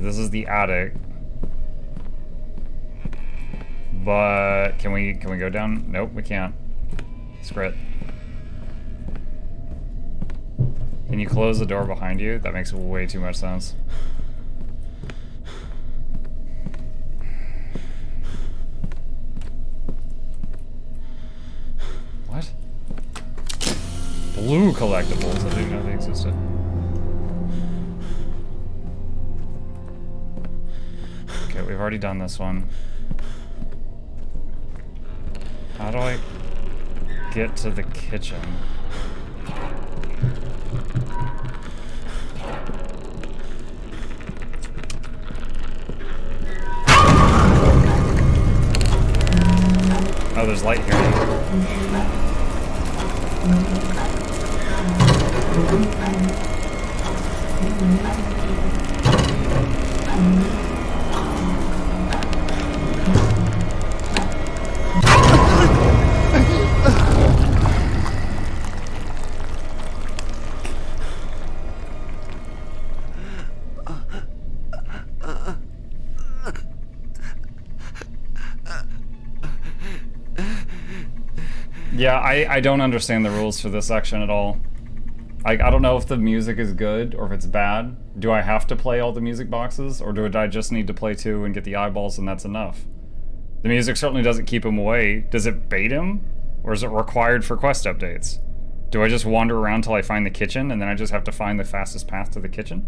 This is the attic. But can we go down? Nope, we can't. Screw it. Can you close the door behind you? That makes way too much sense. What? Blue collectibles? I didn't know they existed. Okay, we've already done this one. How do I get to the kitchen? Oh, there's light here. Yeah, I don't understand the rules for this section at all. I don't know if the music is good or if it's bad. Do I have to play all the music boxes, or do I just need to play 2 and get the eyeballs and that's enough? The music certainly doesn't keep him away. Does it bait him? Or is it required for quest updates? Do I just wander around till I find the kitchen and then I just have to find the fastest path to the kitchen?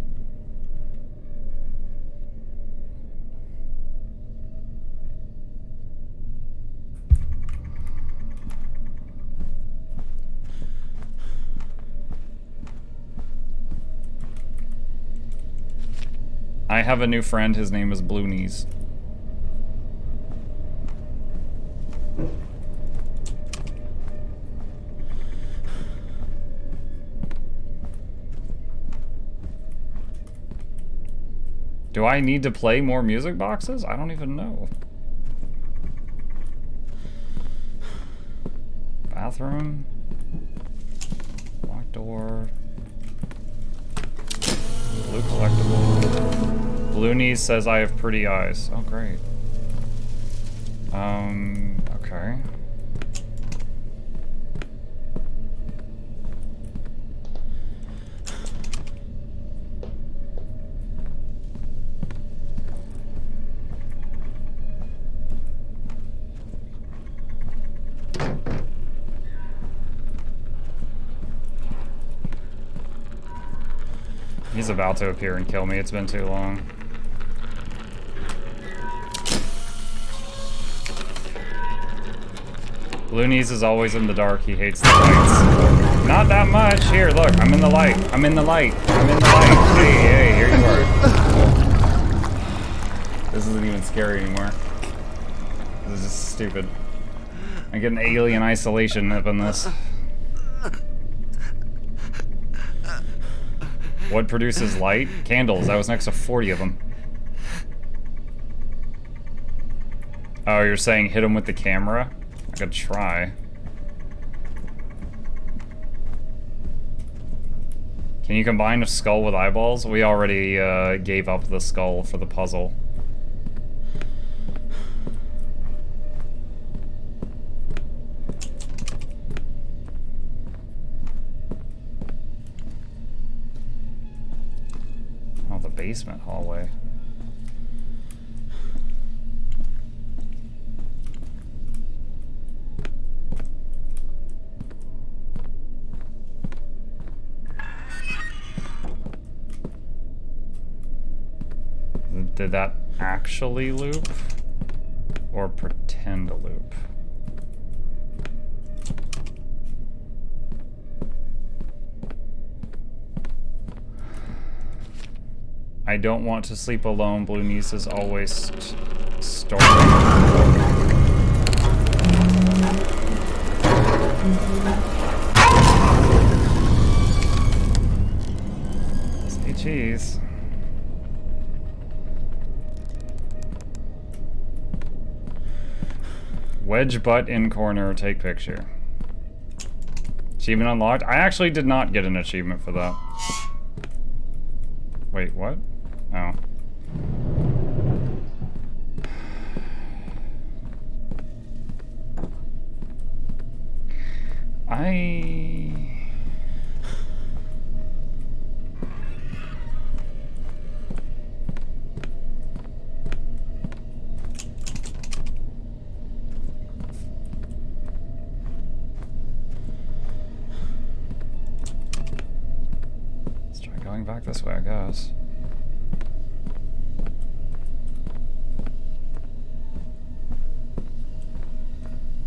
I have a new friend, his name is Blue Knees. Do I need to play more music boxes? I don't even know. Bathroom. Locked door. Blue collectible. Blue Knees says I have pretty eyes. Oh, great. Okay. He's about to appear and kill me. It's been too long. Blue Knees is always in the dark. He hates the lights. Not that much. Here, look. I'm in the light. I'm in the light. I'm in the light. Hey, hey, here you are. This isn't even scary anymore. This is just stupid. I get an alien isolation up in this. What produces light? Candles. I was next to 40 of them. Oh, you're saying hit them with the camera? I could try. Can you combine a skull with eyeballs? We already gave up the skull for the puzzle. Oh, the basement hallway. Did that actually loop? Or pretend to loop? I don't want to sleep alone. Blue Knees is always storming. Say cheese. Wedge butt in corner, take picture. Achievement unlocked? I actually did not get an achievement for that. Wait, what? Oh. going back this way, I guess.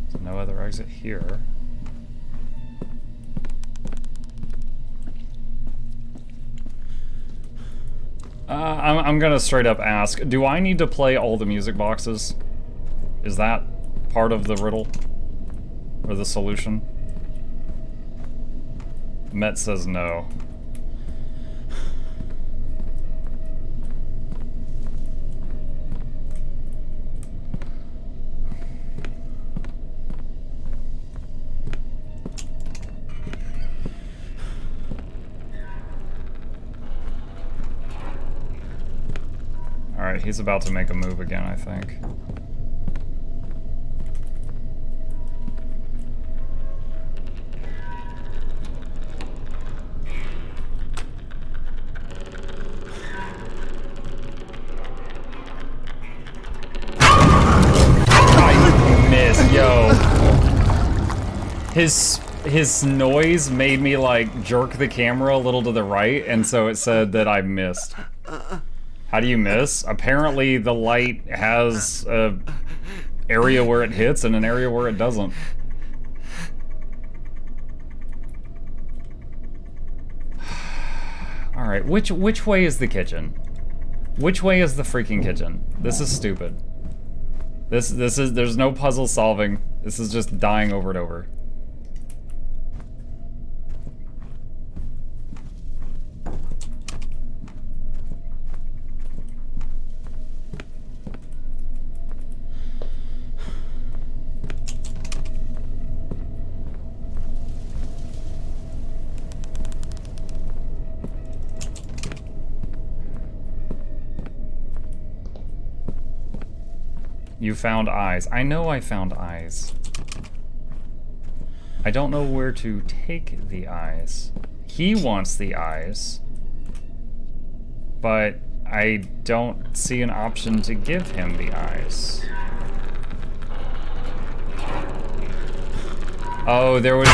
There's no other exit here. I'm gonna straight up ask, do I need to play all the music boxes? Is that part of the riddle? Or the solution? Met says no. Alright, he's about to make a move again, I think. I missed, yo. His noise made me like jerk the camera a little to the right, and so it said that I missed. How do you miss? Apparently the light has a area where it hits and an area where it doesn't. Alright, which way is the kitchen? Which way is the freaking kitchen? This is stupid. There's no puzzle solving. This is just dying over and over. You found eyes. I know I found eyes. I don't know where to take the eyes. He wants the eyes, but I don't see an option to give him the eyes. Oh, there was...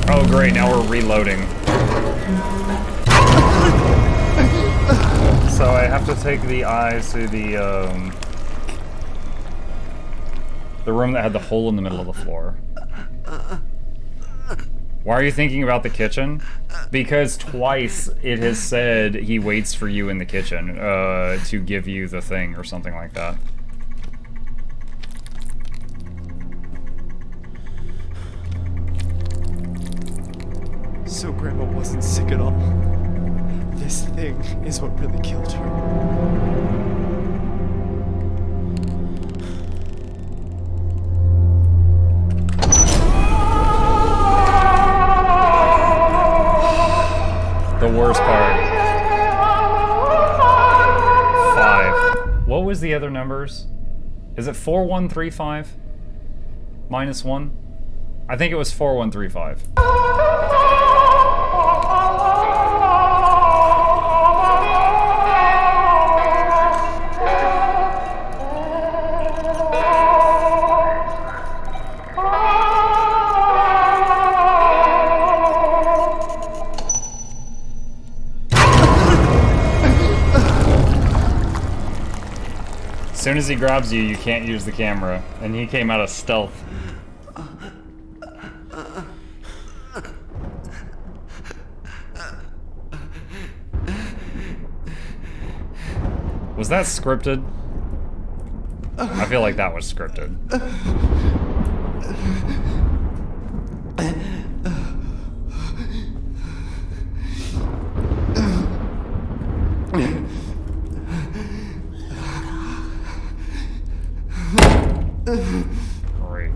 Oh great, now we're reloading. So I have to take the eyes to the room that had the hole in the middle of the floor. Why are you thinking about the kitchen? Because twice it has said he waits for you in the kitchen to give you the thing or something like that. So Grandma wasn't sick at all. This thing is what really killed her. The worst part. 5. What was the other numbers? Is it 4135? Minus 1? I think it was 4135. As soon as he grabs you, you can't use the camera, and he came out of stealth. Was that scripted? I feel like that was scripted. Great.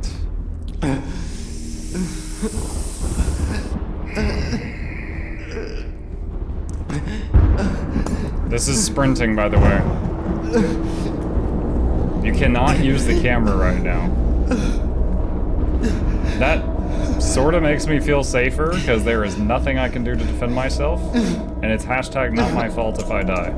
This is sprinting, by the way. You cannot use the camera right now. That sort of makes me feel safer, because there is nothing I can do to defend myself, and it's hashtag not my fault if I die.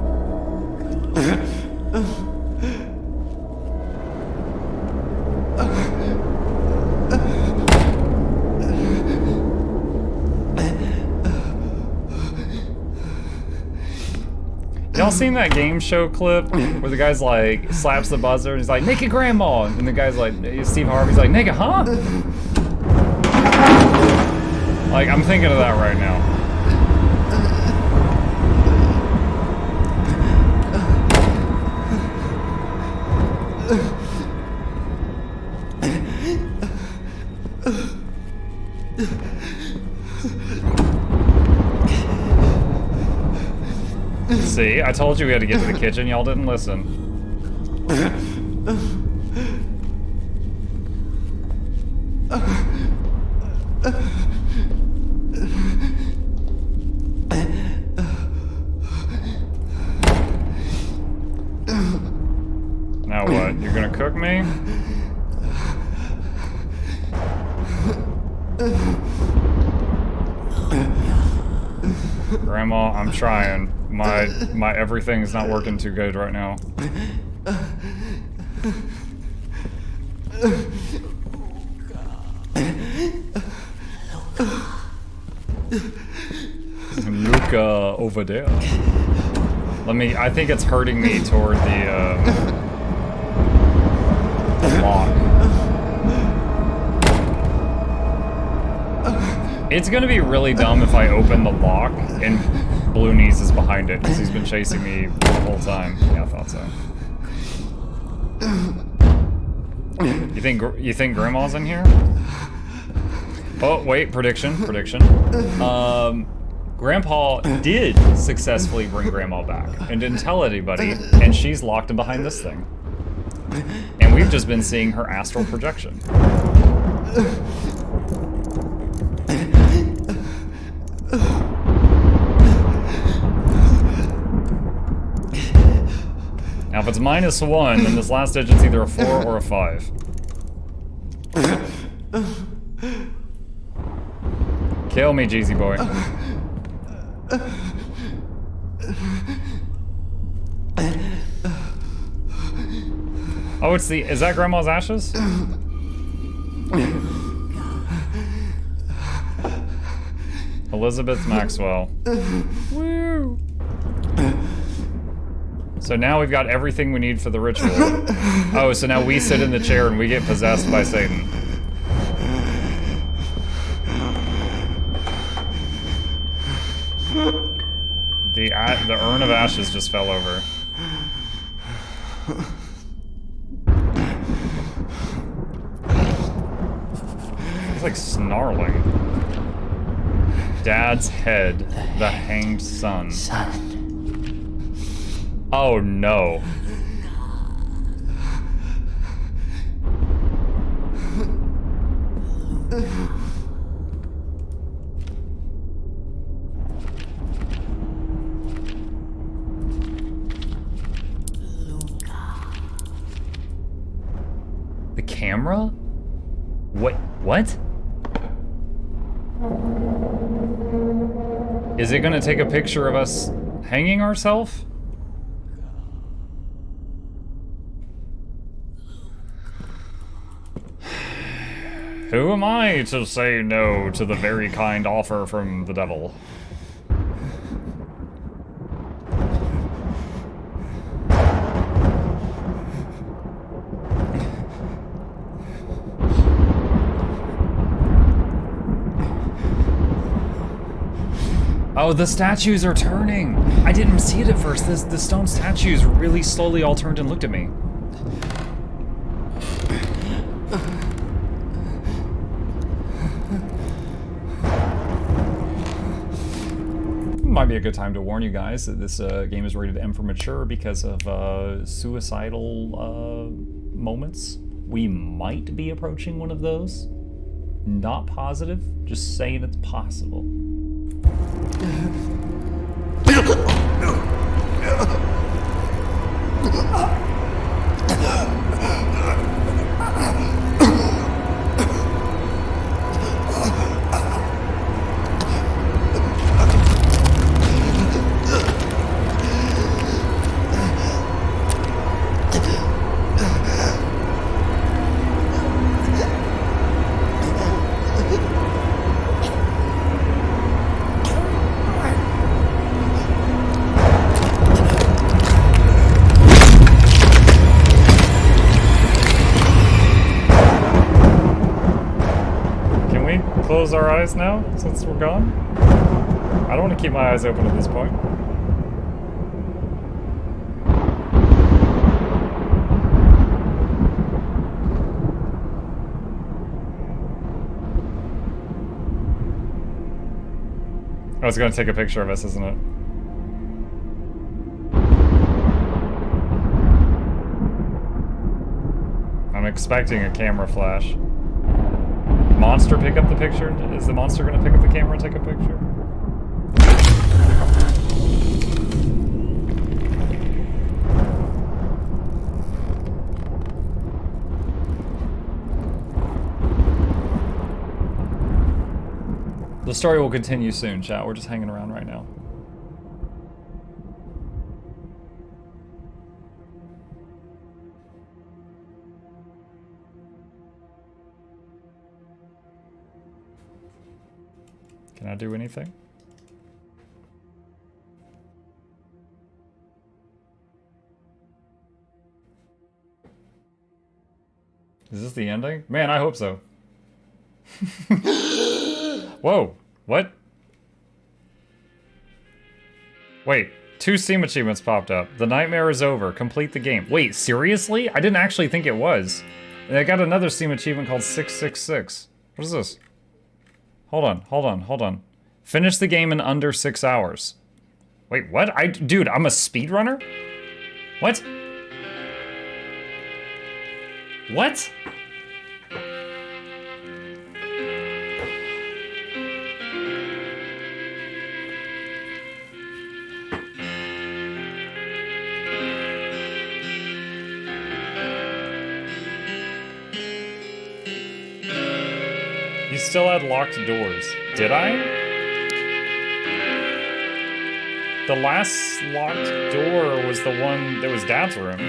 Y'all seen that game show clip where the guy's like slaps the buzzer and he's like, "Naked grandma," and the guy's like, Steve Harvey's like, "Naked, huh?" Like, I'm thinking of that right now. See, I told you we had to get to the kitchen. Y'all didn't listen. Now what? You're gonna cook me? Grandma, I'm trying. My everything's not working too good right now. Luca over there. I think it's hurting me toward the lock. It's gonna be really dumb if I open the lock and Blue Knees is behind it, because he's been chasing me the whole time. Yeah, I thought so. You think Grandma's in here? Oh, wait, prediction. Grandpa did successfully bring Grandma back and didn't tell anybody, and she's locked in behind this thing. And we've just been seeing her astral projection. Now, if it's -1, then this last digit's either a 4 or a 5. Kill me, Jeezy boy. Oh, is that Grandma's ashes? Elizabeth Maxwell. Woo! So now we've got everything we need for the ritual. Oh, so now we sit in the chair and we get possessed by Satan. The urn of ashes just fell over. It's like snarling. Dad's head, the hanged son. Oh no. The camera? What? Is it gonna take a picture of us hanging ourselves? Who am I to say no to the very kind offer from the devil? Oh, the statues are turning! I didn't see it at first. The stone statues really slowly all turned and looked at me. Might be a good time to warn you guys that this game is rated M for mature because of suicidal moments. We might be approaching one of those. Not positive, just saying it's possible. close our eyes now, since we're gone? I don't want to keep my eyes open at this point. Oh, it's gonna take a picture of us, isn't it? I'm expecting a camera flash. Monster pick up the picture? Is the monster gonna pick up the camera and take a picture? The story will continue soon, chat. We're just hanging around right now. Can I do anything? Is this the ending? Man, I hope so. Whoa, what? Wait, 2 Steam achievements popped up. The nightmare is over. Complete the game. Wait, seriously? I didn't actually think it was. And I got another Steam achievement called 666. What is this? Hold on. Finish the game in under 6 hours. Wait, what? Dude, I'm a speedrunner? What? What? You still had locked doors. Did I? The last locked door was the one that was Dad's room.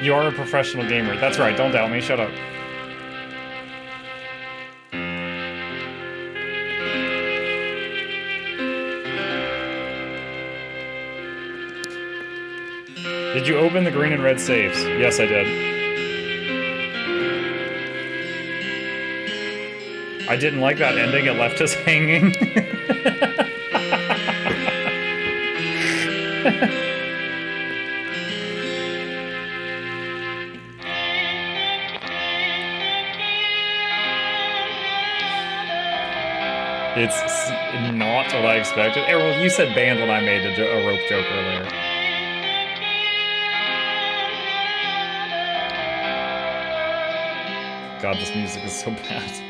You are a professional gamer. That's right, don't doubt me. Shut up. Did you open the green and red safes? Yes, I did. I didn't like that ending. It left us hanging. It's not what I expected. Errol, you said banned when I made a rope joke earlier. God, this music is so bad.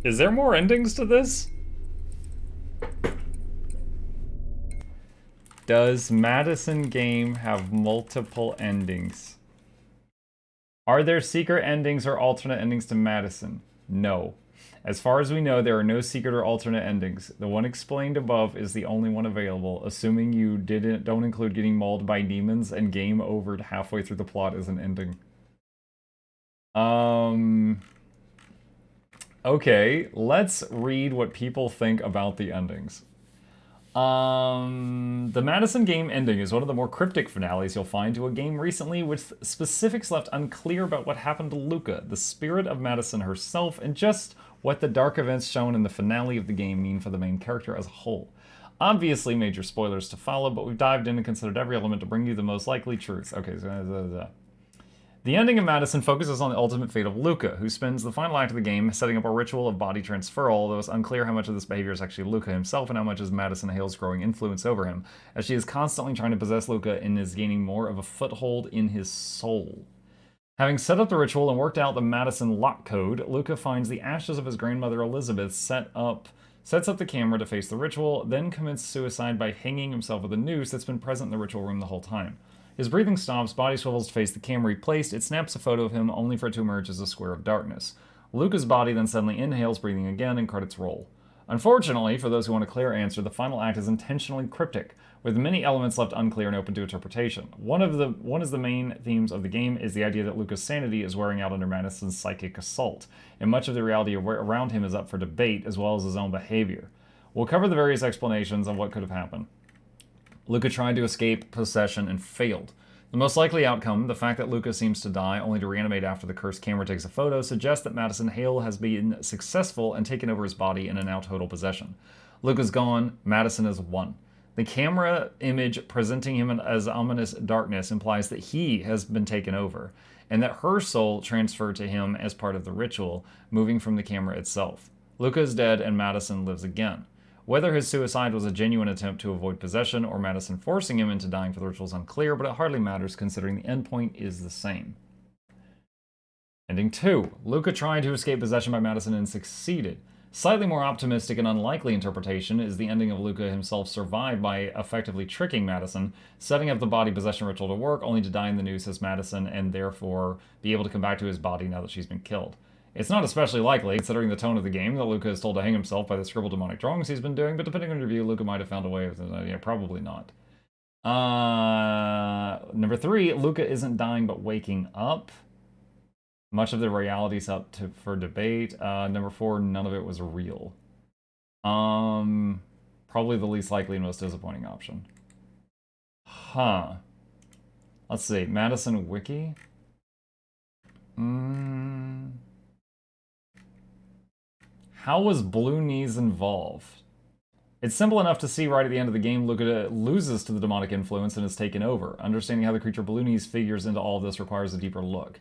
Is there more endings to this? Does MADiSON game have multiple endings? Are there secret endings or alternate endings to MADiSON? No. As far as we know, there are no secret or alternate endings. The one explained above is the only one available, assuming you don't include getting mauled by demons and game over halfway through the plot as an ending. Okay, let's read what people think about the endings. The MADiSON game ending is one of the more cryptic finales you'll find to a game recently, with specifics left unclear about what happened to Luca, the spirit of MADiSON herself, and just what the dark events shown in the finale of the game mean for the main character as a whole. Obviously, major spoilers to follow, but we've dived in and considered every element to bring you the most likely truth. Okay, so... The ending of MADiSON focuses on the ultimate fate of Luca, who spends the final act of the game setting up a ritual of body transferal, although it's unclear how much of this behavior is actually Luca himself and how much is MADiSON Hale's growing influence over him, as she is constantly trying to possess Luca and is gaining more of a foothold in his soul. Having set up the ritual and worked out the MADiSON lock code, Luca finds the ashes of his grandmother Elizabeth, sets up the camera to face the ritual, then commits suicide by hanging himself with a noose that's been present in the ritual room the whole time. His breathing stops, body swivels to face the camera he placed, it snaps a photo of him only for it to emerge as a square of darkness. Luca's body then suddenly inhales, breathing again, and credits roll. Unfortunately, for those who want a clear answer, the final act is intentionally cryptic, with many elements left unclear and open to interpretation. One of the main themes of the game is the idea that Luca's sanity is wearing out under Madison's psychic assault, and much of the reality around him is up for debate, as well as his own behavior. We'll cover the various explanations on what could have happened. Luca tried to escape possession and failed. The most likely outcome, the fact that Luca seems to die only to reanimate after the cursed camera takes a photo, suggests that Madison Hale has been successful and taken over his body and in now total possession. Luca's gone, Madison has won. The camera image presenting him as ominous darkness implies that he has been taken over, and that her soul transferred to him as part of the ritual, moving from the camera itself. Luca is dead and Madison lives again. Whether his suicide was a genuine attempt to avoid possession or Madison forcing him into dying for the ritual is unclear, but it hardly matters considering the endpoint is the same. Ending 2. Luca tried to escape possession by Madison and succeeded. Slightly more optimistic and unlikely interpretation is the ending of Luca himself survived by effectively tricking Madison, setting up the body possession ritual to work, only to die in the noose as Madison and therefore be able to come back to his body now that she's been killed. It's not especially likely, considering the tone of the game, that Luca is told to hang himself by the scribbled demonic drawings he's been doing, but depending on your view, Luca might have found a way with it. Yeah, probably not. Number 3, Luca isn't dying but waking up. Much of the reality's up for debate. Number 4, none of it was real. Probably the least likely and most disappointing option. Let's see, Madison Wiki? How was Blue Knees involved? It's simple enough to see right at the end of the game Luca loses to the demonic influence and is taken over. Understanding how the creature Blue Knees figures into all of this requires a deeper look.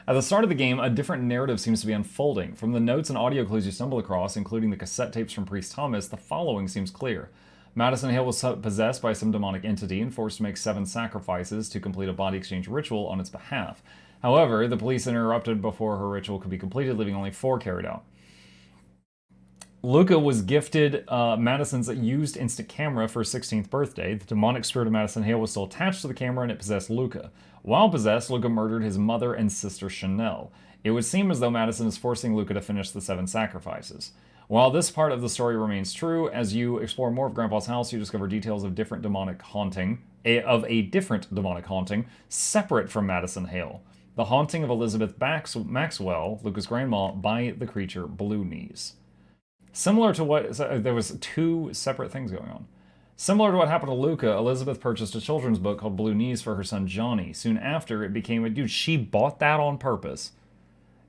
At the start of the game, a different narrative seems to be unfolding. From the notes and audio clues you stumble across, including the cassette tapes from Priest Thomas, the following seems clear. Madison Hale was possessed by some demonic entity and forced to make 7 sacrifices to complete a body exchange ritual on its behalf. However, the police interrupted before her ritual could be completed, leaving only 4 carried out. Luca was gifted Madison's used instant camera for his 16th birthday. The demonic spirit of Madison Hale was still attached to the camera and it possessed Luca. While possessed, Luca murdered his mother and sister Chanel. It would seem as though Madison is forcing Luca to finish the 7 sacrifices. While this part of the story remains true, as you explore more of Grandpa's house, you discover details of a different demonic haunting, separate from Madison Hale. The haunting of Elizabeth Maxwell, Luca's grandma, by the creature Blue Knees. Similar to what, there was 2 separate things going on. Similar to what happened to Luca, Elizabeth purchased a children's book called Blue Knees for her son Johnny. Soon after, it became dude, she bought that on purpose.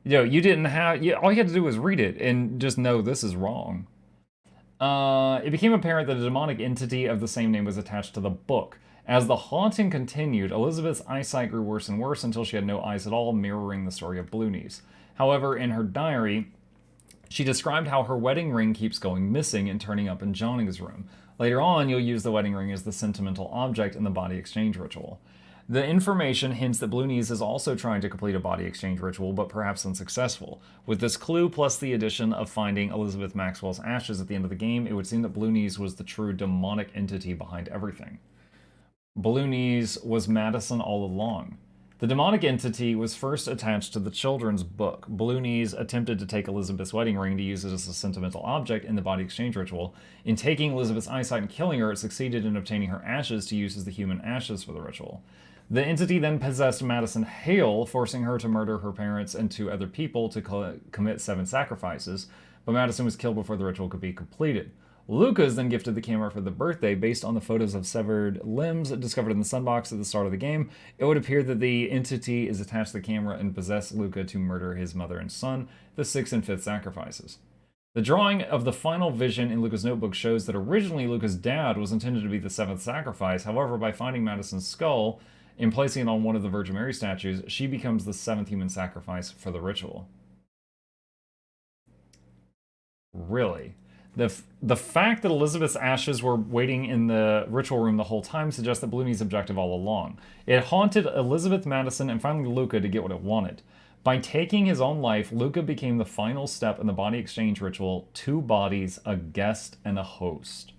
You didn't have, all you had to do was read it and just know this is wrong. It became apparent that a demonic entity of the same name was attached to the book. As the haunting continued, Elizabeth's eyesight grew worse and worse until she had no eyes at all, mirroring the story of Blue Knees. However, in her diary, she described how her wedding ring keeps going missing and turning up in Johnny's room. Later on, you'll use the wedding ring as the sentimental object in the body exchange ritual. The information hints that Blue Knees is also trying to complete a body exchange ritual, but perhaps unsuccessful. With this clue, plus the addition of finding Elizabeth Maxwell's ashes at the end of the game, it would seem that Blue Knees was the true demonic entity behind everything. Blue Knees was Madison all along. The demonic entity was first attached to the children's book. Blue Knees attempted to take Elizabeth's wedding ring to use it as a sentimental object in the body exchange ritual. In taking Elizabeth's eyesight and killing her, it succeeded in obtaining her ashes to use as the human ashes for the ritual. The entity then possessed Madison Hale, forcing her to murder her parents and 2 other people to commit 7 sacrifices, but Madison was killed before the ritual could be completed. Luca is then gifted the camera for the birthday based on the photos of severed limbs discovered in the sunbox at the start of the game. It would appear that the entity is attached to the camera and possessed Luca to murder his mother and son, the 6th and 5th sacrifices. The drawing of the final vision in Luca's notebook shows that originally Luca's dad was intended to be the 7th sacrifice. However, by finding Madison's skull and placing it on one of the Virgin Mary statues, she becomes the 7th human sacrifice for the ritual. Really? The fact that Elizabeth's ashes were waiting in the ritual room the whole time suggests that Blue Knees' objective all along. It haunted Elizabeth, Madison, and finally Luca to get what it wanted. By taking his own life, Luca became the final step in the body exchange ritual: 2 bodies, a guest, and a host.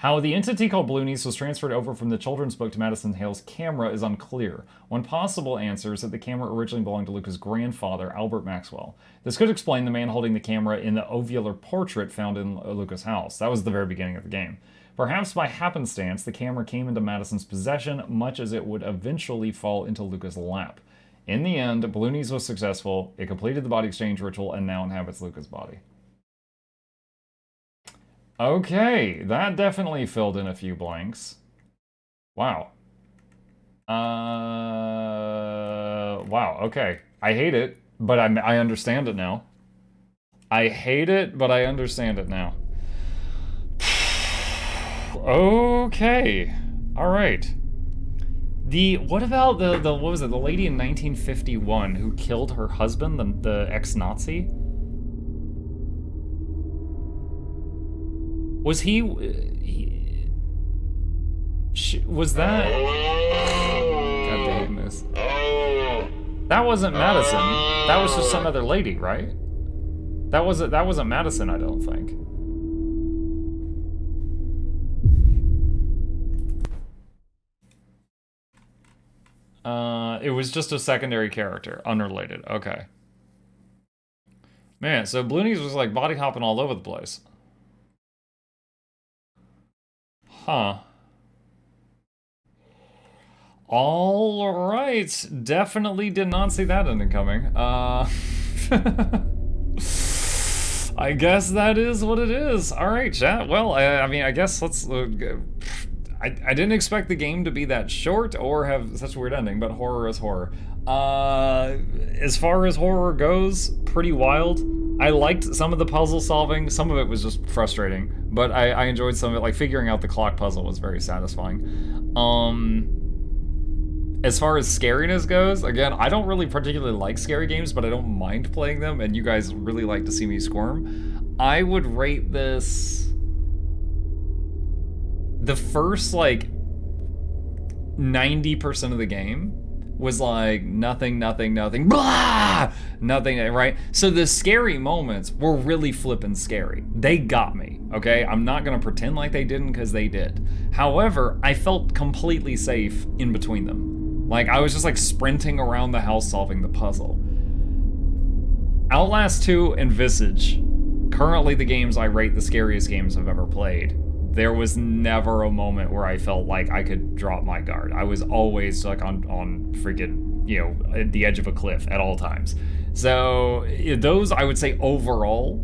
How the entity called Bloonies was transferred over from the children's book to Madison Hale's camera is unclear. One possible answer is that the camera originally belonged to Luca's grandfather, Albert Maxwell. This could explain the man holding the camera in the ovular portrait found in Luca's house. That was the very beginning of the game. Perhaps by happenstance, the camera came into Madison's possession, much as it would eventually fall into Luca's lap. In the end, Bloonies was successful, it completed the body exchange ritual, and now inhabits Luca's body. Okay, that definitely filled in a few blanks. Wow. Wow, okay. I hate it, but I understand it now. I hate it, but I understand it now. Okay. Alright. What about what was it, the lady in 1951 who killed her husband, the ex-Nazi? Was was that... God damn this. That wasn't Madison. That was just some other lady, right? That wasn't Madison, I don't think. It was just a secondary character, unrelated. Okay. Man, so Bloonies was like body hopping all over the place. Huh. All right. Definitely did not see that ending coming. I guess that is what it is. All right, chat. Well, I mean, I guess let's... I didn't expect the game to be that short or have such a weird ending, but horror is horror. As far as horror goes, pretty wild. I liked some of the puzzle solving. Some of it was just frustrating, but I enjoyed some of it. Like figuring out the clock puzzle was very satisfying. As far as scariness goes, again, I don't really particularly like scary games, but I don't mind playing them, and you guys really like to see me squirm. I would rate this... The first, like, 90% of the game was like nothing, blah! Nothing, right? So the scary moments were really flippin' scary. They got me, okay? I'm not gonna pretend like they didn't, because they did. However, I felt completely safe in between them. Like, I was just like sprinting around the house solving the puzzle. Outlast 2 and Visage, currently the games I rate the scariest games I've ever played. There was never a moment where I felt like I could drop my guard. I was always like on freaking, you know, at the edge of a cliff at all times. So those, I would say overall,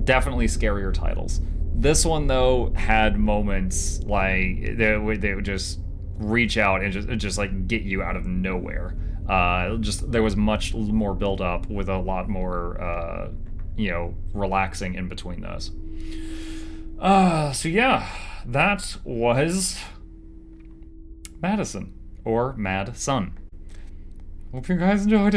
definitely scarier titles. This one though had moments like they would just reach out and just like get you out of nowhere. There was much more build up with a lot more you know, relaxing in between those. So yeah, that was MADiSON, or MADiSON. Hope you guys enjoyed it.